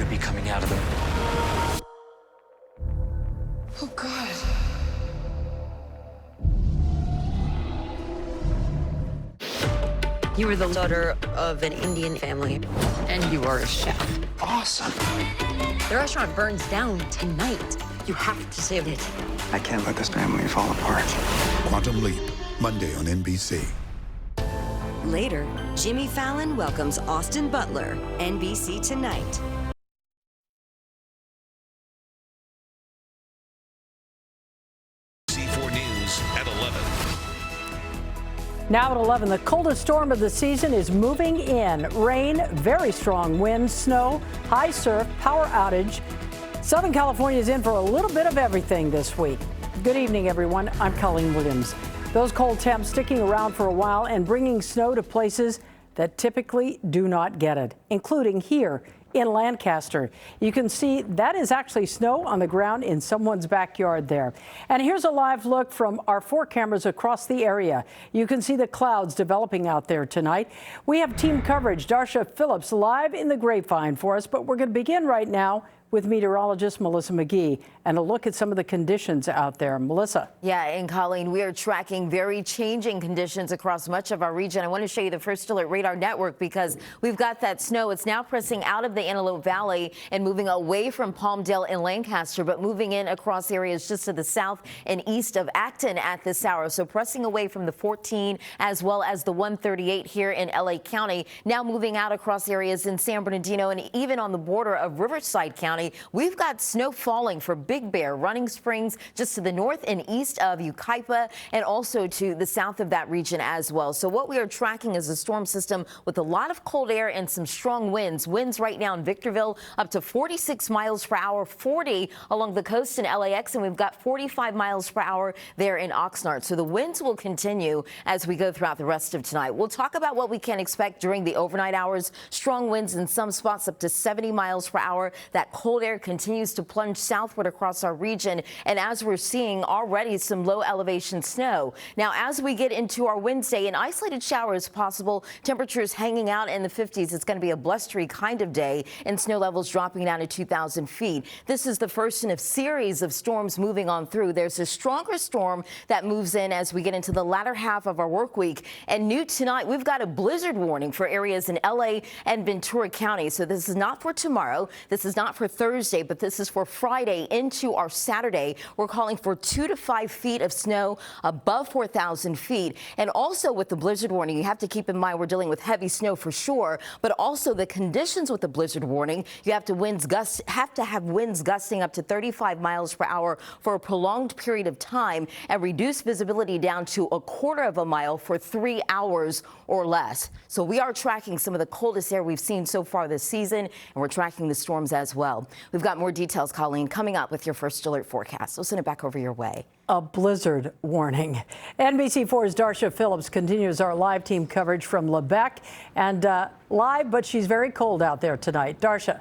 could be coming out of them. Oh, God. You were the daughter of an Indian family, and you are a chef. Awesome. The restaurant burns down tonight. You have to save it. I can't let this family fall apart. Quantum Leap, Monday on NBC. Later, Jimmy Fallon welcomes Austin Butler, NBC Tonight. NBC4 News at 11. Now at 11, the coldest storm of the season is moving in. Rain, very strong winds, snow, high surf, power outage. Southern California is in for a little bit of everything this week. Good evening, everyone. I'm Colleen Williams. Those cold temps sticking around for a while and bringing snow to places that typically do not get it, including here in Lancaster. You can see that is actually snow on the ground in someone's backyard there. And here's a live look from our 4 cameras across the area. You can see the clouds developing out there tonight. We have team coverage. Darsha Phillips live in the Grapevine for us, but we're going to begin right now with meteorologist Melissa McGee and a look at some of the conditions out there. Melissa. Yeah, and Colleen, we are tracking very changing conditions across much of our region. I want to show you the First Alert Radar Network because we've got that snow. It's now pressing out of the Antelope Valley and moving away from Palmdale and Lancaster, but moving in across areas just to the south and east of Acton at this hour. So pressing away from the 14 as well as the 138 here in LA County. Now moving out across areas in San Bernardino and even on the border of Riverside County. We've got snow falling for Big Bear, Running Springs, just to the north and east of Yucaipa, and also to the south of that region as well. So what we are tracking is a storm system with a lot of cold air and some strong winds. Winds right now in Victorville up to 46 miles per hour, 40 along the coast in LAX, and we've got 45 miles per hour there in Oxnard. So the winds will continue as we go throughout the rest of tonight. We'll talk about what we can expect during the overnight hours. Strong winds in some spots up to 70 miles per hour. That cold air continues to plunge southward across our region, and as we're seeing already some low elevation snow. Now as we get into our Wednesday, an isolated shower is possible. Temperatures hanging out in the 50s. It's going to be a blustery kind of day and snow levels dropping down to 2,000 feet. This is the first in a series of storms moving on through. There's a stronger storm that moves in as we get into the latter half of our work week, and new tonight we've got a blizzard warning for areas in LA and Ventura County. So this is not for tomorrow. This is not for Thursday, but this is for Friday into our Saturday. We're calling for 2 to 5 feet of snow above 4,000 feet. And also with the blizzard warning, you have to keep in mind we're dealing with heavy snow for sure, but also the conditions with the blizzard warning. You have to have winds gusting up to 35 miles per hour for a prolonged period of time and reduce visibility down to a quarter of a mile for 3 hours or less. So we are tracking some of the coldest air we've seen so far this season, and we're tracking the storms as well. We've got more details, Colleen, coming up with your First Alert forecast. We'll send it back over your way. A blizzard warning. NBC4's Darsha Phillips continues our live team coverage from Lebec and live, but she's very cold out there tonight. Darsha.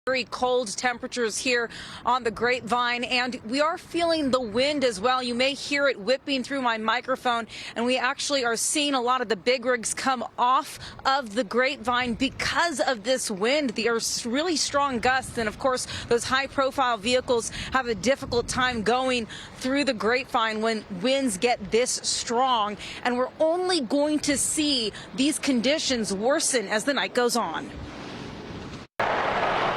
Very cold temperatures here on the Grapevine, and we are feeling the wind as well. You may hear it whipping through my microphone, and we actually are seeing a lot of the big rigs come off of the Grapevine because of this wind. There are really strong gusts, and of course those high-profile vehicles have a difficult time going through the Grapevine when winds get this strong, and we're only going to see these conditions worsen as the night goes on.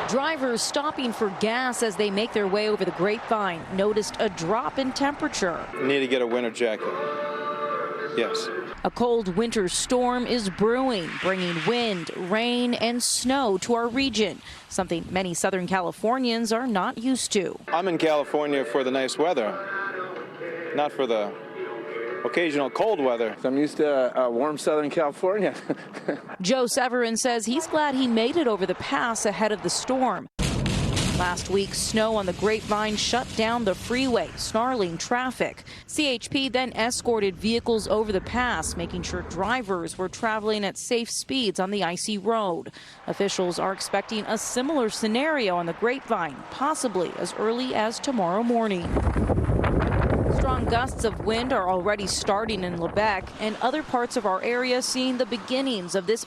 Drivers stopping for gas as they make their way over the Grapevine noticed a drop in temperature. Need to get a winter jacket. Yes. A cold winter storm is brewing, bringing wind, rain, and snow to our region, something many Southern Californians are not used to. I'm in California for the nice weather, not for the occasional cold weather. I'm used to warm Southern California. Joe Severin says he's glad he made it over the pass ahead of the storm. Last week, snow on the Grapevine shut down the freeway, snarling traffic. CHP then escorted vehicles over the pass, making sure drivers were traveling at safe speeds on the icy road. Officials are expecting a similar scenario on the Grapevine, possibly as early as tomorrow morning. Strong gusts of wind are already starting in Lebec and other parts of our area seeing the beginnings of this